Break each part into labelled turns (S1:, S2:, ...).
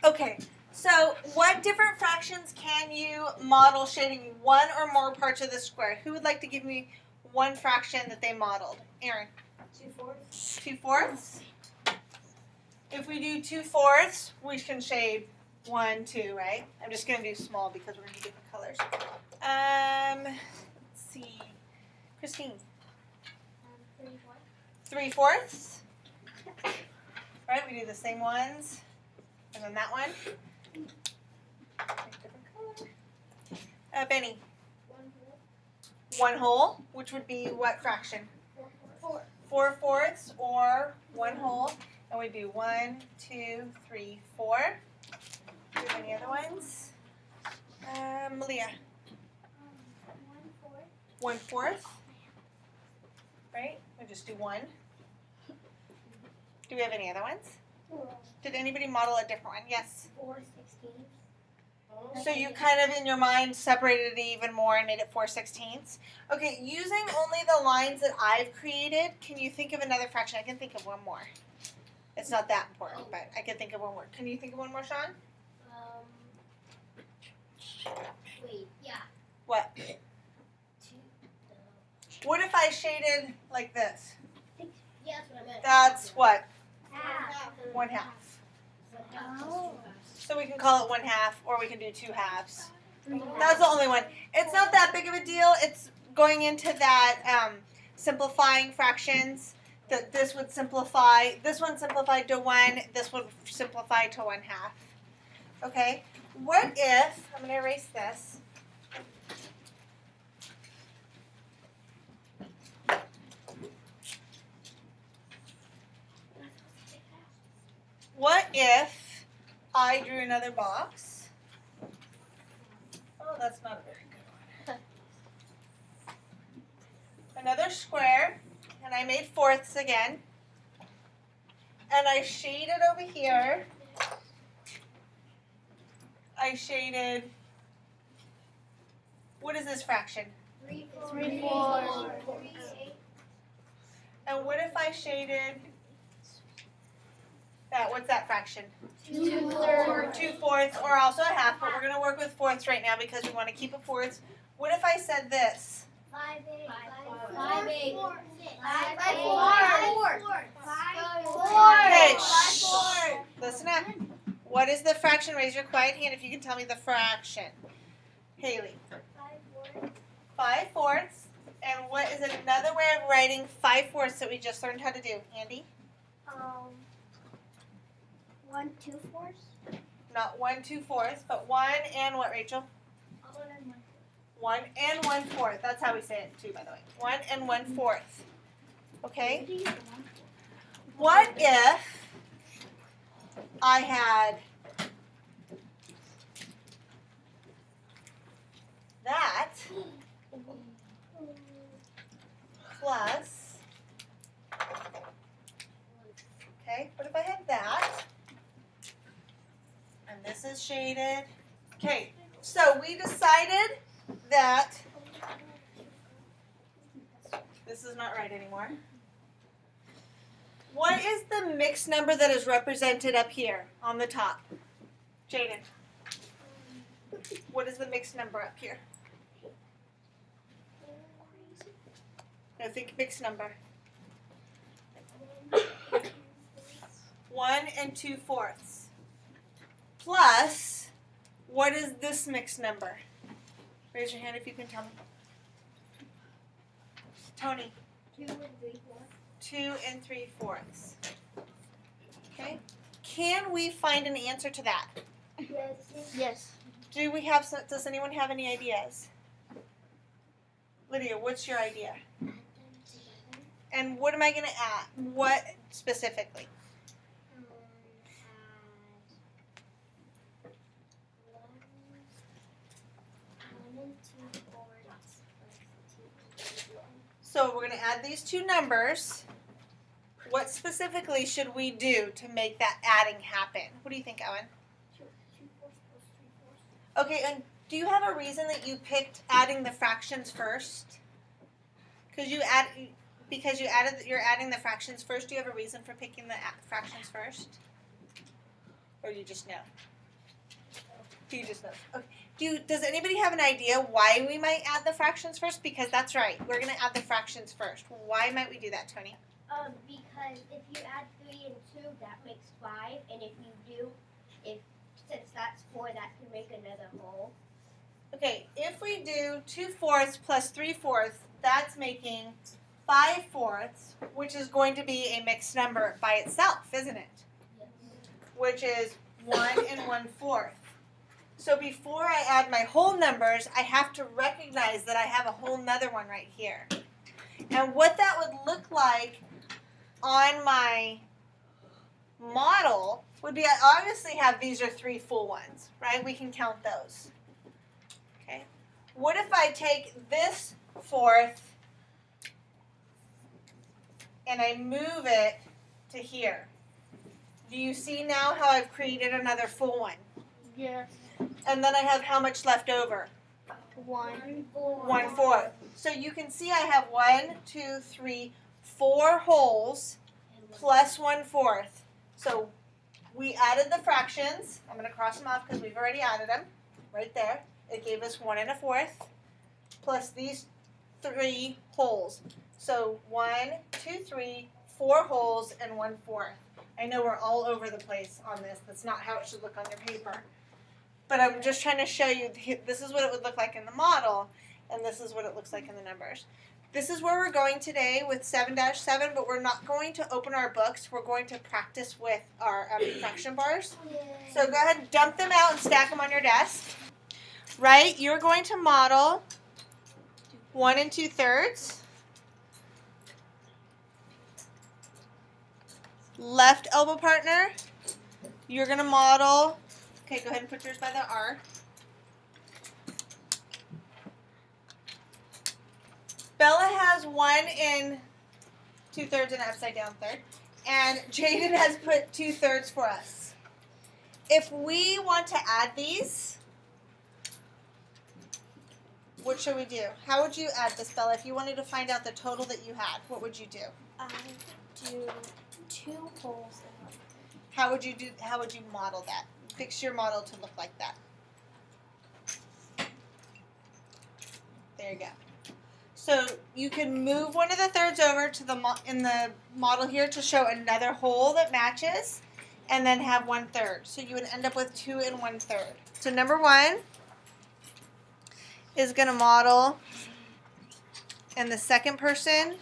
S1: Okay, so what different fractions can you model shading one or more parts of the square? Who would like to give me one fraction that they modeled? Aaron.
S2: 2/4.
S1: 2/4. If we do 2/4, we can shade 1, 2, right? I'm just going to do small because we're going to do different colors. Let's see. Christine. 3/4. Right, we do the same ones. And then that one. Different color. Benny. 1 whole, which would be what fraction? 4/4 or 1 whole. And we do 1, 2, 3, 4. Do you have any other ones? Malia. 1/4. Right? We just do 1. Do we have any other ones? Did anybody model a different one? Yes.
S2: 4/16.
S1: So you kind of in your mind separated it even more and made it 4/16. Okay, using only the lines that I've created, can you think of another fraction? I can think of one more. It's not that important, but I can think of one more. Can you think of one more, Sean?
S2: Wait, yeah.
S1: What? What if I shaded like this?
S2: Yeah, that's what I meant.
S1: That's what?
S2: Half.
S1: 1/2.
S2: Oh.
S1: So we can call it 1/2, or we can do 2 halves. That's the only one. It's not that big of a deal. It's going into that simplifying fractions. That this would simplify. This one simplified to 1. This would simplify to 1/2. Okay. What if I'm going to erase this? What if I drew another box? Oh, that's not a very good one. Another square, and I made fourths again. And I shaded over here. I shaded, what is this fraction?
S2: 3/4.
S1: And what if I shaded that, what's that fraction?
S2: 2/3.
S1: 2/4 or also a half, but we're going to work with fourths right now because we want to keep it fourths. What if I said this?
S2: 5/8.
S3: 5/8.
S2: 5/4.
S1: Okay, shh. Listen up. What is the fraction? Raise your quiet hand if you can tell me the fraction. Haley. 5/4. And what is another way of writing 5/4 that we just learned how to do? Andy?
S2: 1/2.
S1: Not 1 2/4, but 1 and what, Rachel? 1 and 1/4. That's how we say it too, by the way. 1 and 1/4. Okay? What if I had that plus, okay, what if I had that, and this is shaded. Okay, so we decided that this is not right anymore. What is the mixed number that is represented up here on the top? Jaden. What is the mixed number up here? Now think mixed number. 1 and 2/4. Plus, what is this mixed number? Raise your hand if you can tell me. Tony. 2 and 3/4. Okay. Can we find an answer to that?
S2: Yes.
S1: Does anyone have any ideas? Lydia, what's your idea? And what am I going to add? What specifically? So we're going to add these two numbers. What specifically should we do to make that adding happen? What do you think, Owen?
S2: 2/4 + 3/4.
S1: Okay, and do you have a reason that you picked adding the fractions first? Because you're adding the fractions first. Do you have a reason for picking the fractions first? Or you just know? You just know. Okay. Does anybody have an idea why we might add the fractions first? Because that's right. We're going to add the fractions first. Why might we do that, Tony?
S2: Because if you add 3 and 2, that makes 5, and since that's 4, that can make another whole.
S1: Okay, if we do 2/4 plus 3/4, that's making 5/4, which is going to be a mixed number by itself, isn't it?
S2: Yes.
S1: Which is 1 and 1/4. So before I add my whole numbers, I have to recognize that I have a whole nother one right here. And what that would look like on my model would be, I obviously have these are 3 full ones, right? We can count those. Okay. What if I take this 4th and I move it to here? Do you see now how I've created another full one?
S2: Yes.
S1: And then I have how much left over?
S2: 1/4.
S1: 1/4. So you can see I have 1, 2, 3, 4 wholes plus 1/4. So we added the fractions. I'm going to cross them off because we've already added them. Right there. It gave us 1 1/4 plus these 3 wholes. So 1, 2, 3, 4 wholes and 1/4. I know we're all over the place on this. That's not how it should look on your paper. But I'm just trying to show you, this is what it would look like in the model, and this is what it looks like in the numbers. This is where we're going today with 7-7, but we're not going to open our books. We're going to practice with our fraction bars. So go ahead and dump them out and stack them on your desk. Right? You're going to model 1 2/3. Left elbow partner, you're going to model, okay, go ahead and put yours by the R. Bella has 1 2/3 and an upside down third. And Jaden has put 2/3 for us. If we want to add these, what should we do? How would you add this, Bella? If you wanted to find out the total that you had, what would you do?
S2: I do 2 wholes in one.
S1: How would you model that? Fix your model to look like that. There you go. So you can move 1 1/3 over to in the model here to show another hole that matches, and then have 1/3. So you would end up with 2 1/3. So number 1 is going to model, and the second person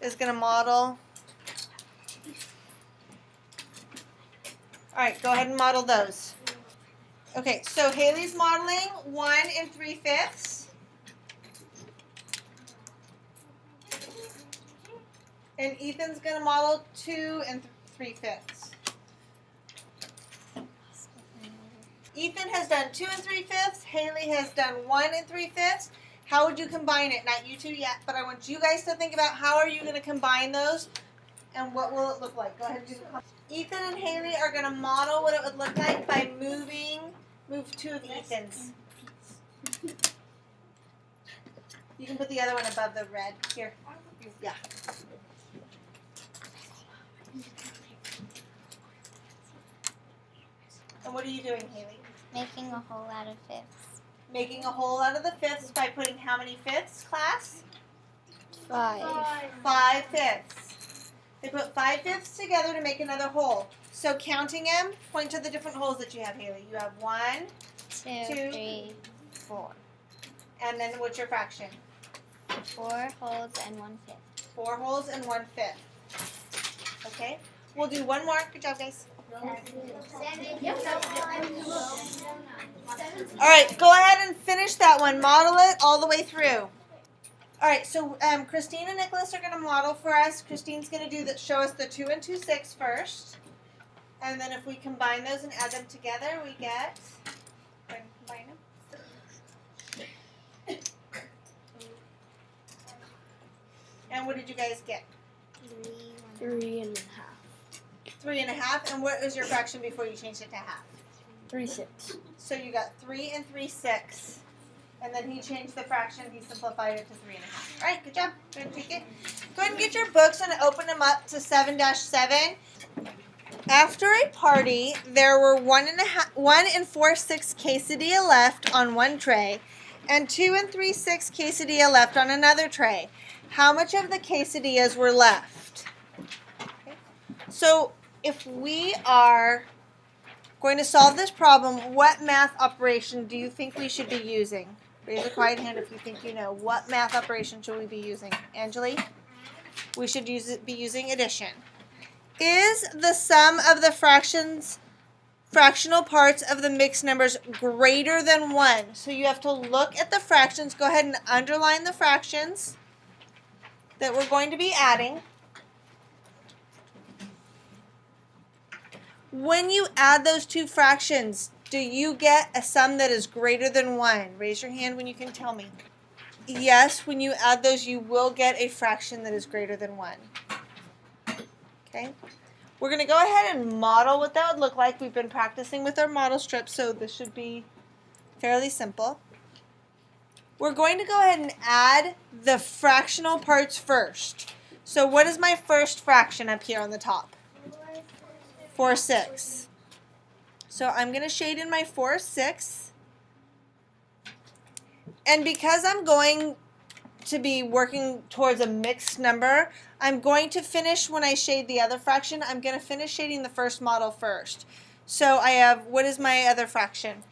S1: is going to model. All right, go ahead and model those. Okay, so Haley's modeling 1 3/5. And Ethan's going to model 2 3/5. Ethan has done 2 3/5. Haley has done 1 3/5. How would you combine it? Not you two yet, but I want you guys to think about how are you going to combine those and what will it look like. Go ahead and do the Ethan and Haley are going to model what it would look like by move 2 of Ethan's. You can put the other one above the red. Here. Yeah. And what are you doing, Haley?
S2: Making a hole out of fifths.
S1: Making a hole out of the fifths by putting how many fifths, class?
S2: 5.
S1: 5 fifths. They put 5 fifths together to make another hole. So counting them, point to the different holes that you have, Haley. You have 1,
S2: 2, 3, 4.
S1: and then what's your fraction?
S2: 4 holes and 1/5.
S1: 4 holes and 1/5. Okay? We'll do one more. Good job, guys. All right, go ahead and finish that one. Model it all the way through. All right, so Christine and Nicholas are going to model for us. Christine's going to show us the 2 2/6 first. And then if we combine those and add them together, we get, go ahead and combine them. And what did you guys get?
S2: 3 1/2.
S1: 3 1/2. And what was your fraction before you changed it to half?
S2: 3/6.
S1: So you got 3 3/6. And then he changed the fraction, he simplified it to 3 1/2. All right, good job. Go ahead and take it. Go ahead and get your books and open them up to 7-7. After a party, there were 1 4/6 quesadilla left on one tray and 2 3/6 quesadilla left on another tray. How much of the quesadillas were left? Okay. So if we are going to solve this problem, what math operation do you think we should be using? Raise a quiet hand if you think you know. What math operation should we be using? Angeli? We should be using addition. Is the sum of the fractional parts of the mixed numbers greater than 1? So you have to look at the fractions. Go ahead and underline the fractions that we're going to be adding. When you add those two fractions, do you get a sum that is greater than 1? Raise your hand when you can tell me. Yes, when you add those, you will get a fraction that is greater than 1. Okay? We're going to go ahead and model what that would look like. We've been practicing with our model strips, so this should be fairly simple. We're going to go ahead and add the fractional parts first. So what is my first fraction up here on the top? 4/6. So I'm going to shade in my 4/6. And because I'm going to be working towards a mixed number, I'm going to finish when I shade the other fraction. I'm going to finish shading the first model first. So I have, what is my other fraction?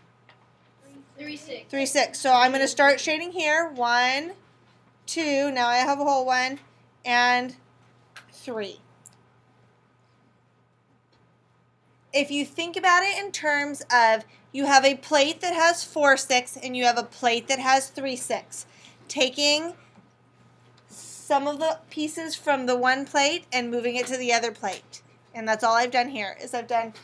S2: 3/6.
S1: 3/6. So I'm going to start shading here. 1, 2. Now I have a whole one. And 3. If you think about it in terms of you have a plate that has 4/6 and you have a plate that has 3/6. Taking some of the pieces from the one plate and moving it to the other plate. And that's all I've done here is I've done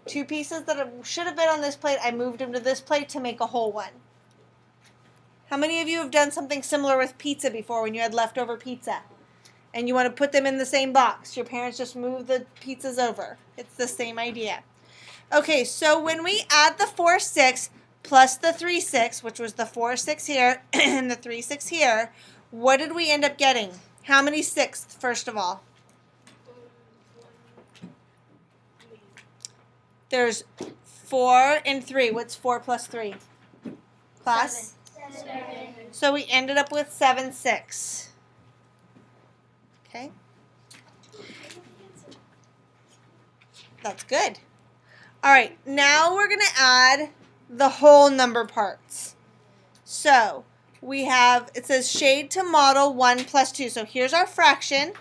S1: 2 pieces that should have been on this plate. I moved them to this plate to make a whole one. How many of you have done something similar with pizza before when you had leftover pizza? And you want to put them in the same box. Your parents just move the pizzas over. It's the same idea. Okay, so when we add the 4/6 plus the 3/6, which was the 4/6 here and the 3/6 here, what did we end up getting? How many sixths, first of all? There's 4 and 3. What's 4 plus 3? Class?
S2: 7.
S1: So we ended up with 7/6. Okay. That's good. All right, now we're going to add the whole number parts. So we have, it says shade to model 1 plus 2. So here's our fraction,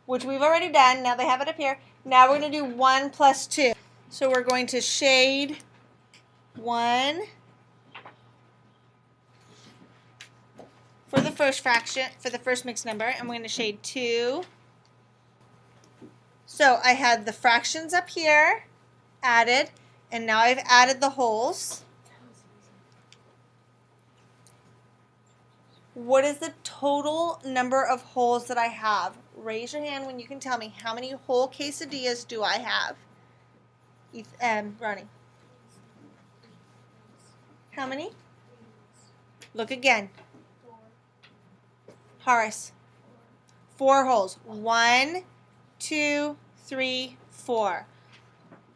S1: which we've already done. Now they have it up here. Now we're going to do 1 plus 2. So we're going to shade 1 for the first fraction, for the first mixed number, and we're going to shade 2. So I had the fractions up here added, and now I've added the wholes. What is the total number of wholes that I have? Raise your hand when you can tell me how many whole quesadillas do I have? Ronnie. How many? Look again. Horace. 4 wholes. 1, 2, 3, 4.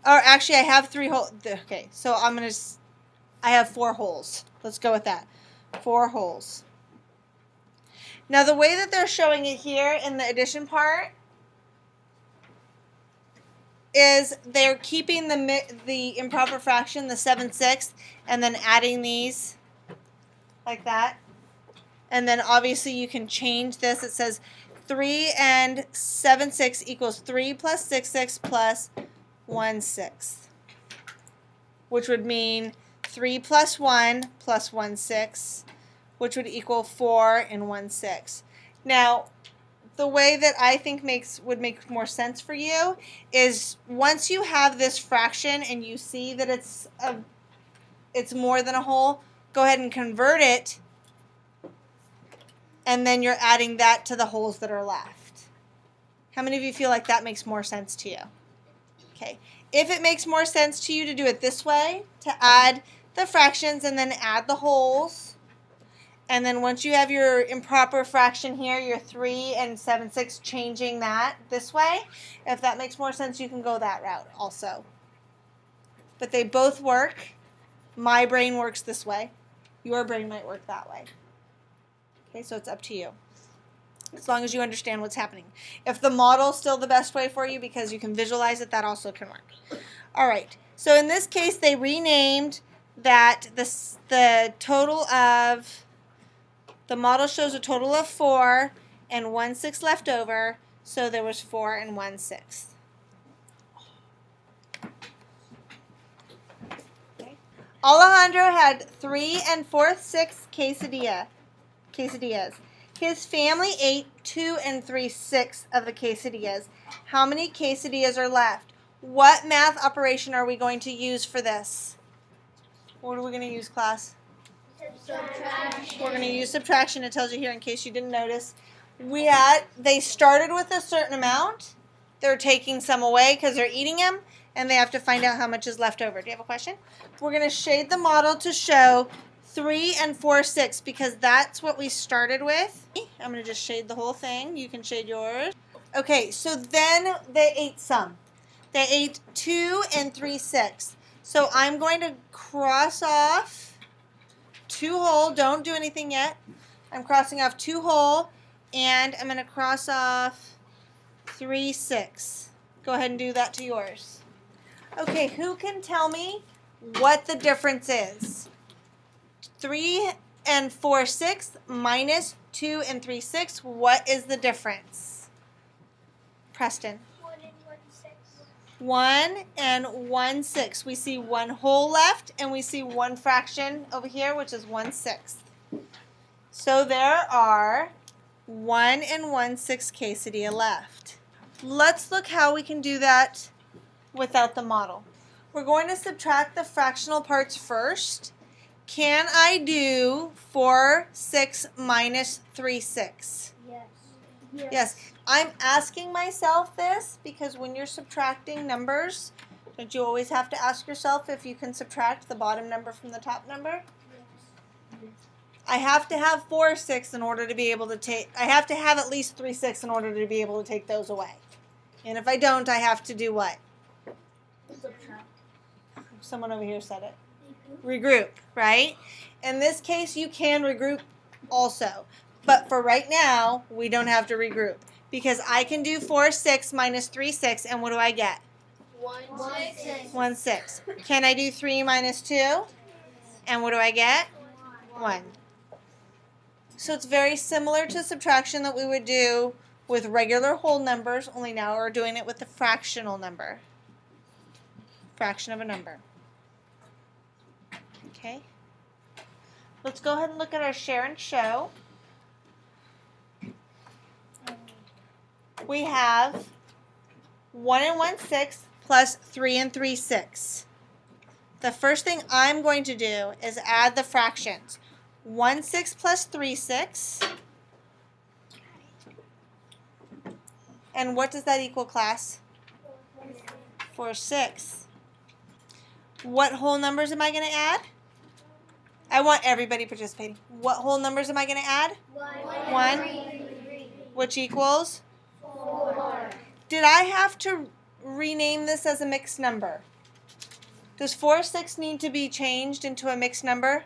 S1: Or actually, I have 3 holes. Okay, so I have 4 holes. Let's go with that. 4 holes. Now, the way that they're showing it here in the addition part is they're keeping the improper fraction, the 7/6, and then adding these like that. And then obviously you can change this. It says 3 and 7/6 equals 3 plus 6/6 plus 1/6, which would mean 3 plus 1 plus 1/6, which would equal 4 and 1/6. Now, the way that I think would make more sense for you is once you have this fraction and you see that it's more than a whole, go ahead and convert it, and then you're adding that to the wholes that are left. How many of you feel like that makes more sense to you? Okay. If it makes more sense to you to do it this way, to add the fractions and then add the wholes, And then once you have your improper fraction here, your 3 and 7/6, changing that this way. If that makes more sense, you can go that route also. But they both work. My brain works this way. Your brain might work that way. Okay, so it's up to you. As long as you understand what's happening. If the model's still the best way for you because you can visualize it, that also can work. All right, so in this case, they renamed that the total of, the model shows a total of 4 and 1/6 left over, so there was 4 and 1/6. Okay. Alejandro had 3 and 4/6 quesadillas. His family ate 2 and 3/6 of the quesadillas. How many quesadillas are left? What math operation are we going to use for this? What are we going to use, class?
S2: Subtraction.
S1: We're going to use subtraction. It tells you here in case you didn't notice. They started with a certain amount. They're taking some away because they're eating them, and they have to find out how much is left over. Do you have a question? We're going to shade the model to show 3 and 4/6 because that's what we started with. I'm going to just shade the whole thing. You can shade yours. Okay, so then they ate some. They ate 2 and 3/6. So I'm going to cross off 2 whole. Don't do anything yet. I'm crossing off 2 whole, and I'm going to cross off 3/6. Go ahead and do that to yours. Okay, who can tell me what the difference is? 3 and 4/6 minus 2 and 3/6. What is the difference? Preston. 1 and 1/6. We see 1 whole left, and we see 1 fraction over here, which is 1/6. So there are 1 and 1/6 quesadilla left. Let's look how we can do that without the model. We're going to subtract the fractional parts first. Can I do 4/6 minus 3/6?
S2: Yes.
S1: Yes. I'm asking myself this because when you're subtracting numbers, don't you always have to ask yourself if you can subtract the bottom number from the top number? I have to have 4/6 in order to be able to take, I have to have at least 3/6 in order to be able to take those away. And if I don't, I have to do what?
S2: Subtract.
S1: Someone over here said it. Regroup, right? In this case, you can regroup also. But for right now, we don't have to regroup. Because I can do 4/6 minus 3/6, and what do I get?
S2: 1/6.
S1: 1/6. Can I do 3 minus 2? And what do I get? 1. So it's very similar to subtraction that we would do with regular whole numbers, only now we're doing it with the fractional number. Fraction of a number. Okay. Let's go ahead and look at our share and show. We have 1 and 1/6 plus 3 and 3/6. The first thing I'm going to do is add the fractions. 1/6 plus 3/6. And what does that equal, class? 4/6. What whole numbers am I going to add? I want everybody participating. What whole numbers am I going to add? 1. Which equals?
S2: 4.
S1: Did I have to rename this as a mixed number? Does 4/6 need to be changed into a mixed number?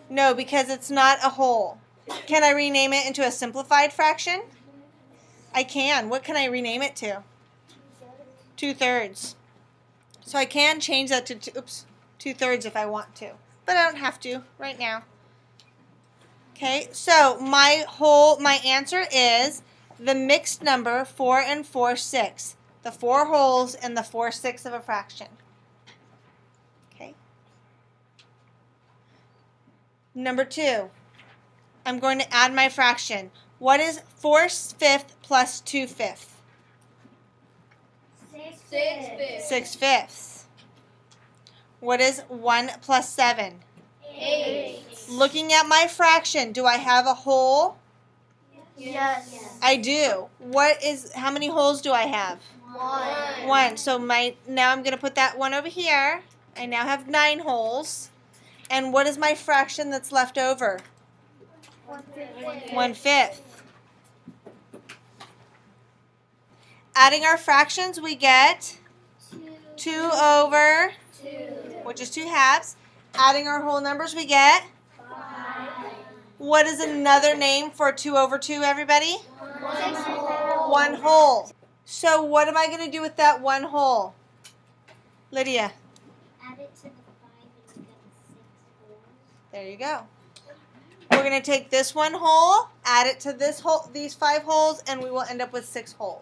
S1: No, because it's not a whole. Can I rename it into a simplified fraction? I can. What can I rename it to? 2/3. So I can change that to 2/3 if I want to. But I don't have to right now. Okay, so my answer is the mixed number 4 and 4/6. The 4 wholes and the 4/6 of a fraction. Okay. Number 2. I'm going to add my fraction. What is 4/5 plus 2/5?
S2: 6/5.
S1: 6/5. What is 1 plus 7?
S2: 8.
S1: Looking at my fraction, do I have a whole?
S2: Yes.
S1: I do. How many wholes do I have?
S2: 1.
S1: 1. So now I'm going to put that 1 over here. I now have 9 wholes. And what is my fraction that's left over? 1/5. Adding our fractions, we get 2 over, which is 2 halves. Adding our whole numbers, we get?
S2: 5.
S1: What is another name for 2 over 2, everybody? 1 whole. So what am I going to do with that 1 whole? Lydia?
S2: Add it to the 5 and you get 6 wholes.
S1: There you go. We're going to take this 1 whole, add it to this whole, these 5 wholes, and we will end up with 6 wholes.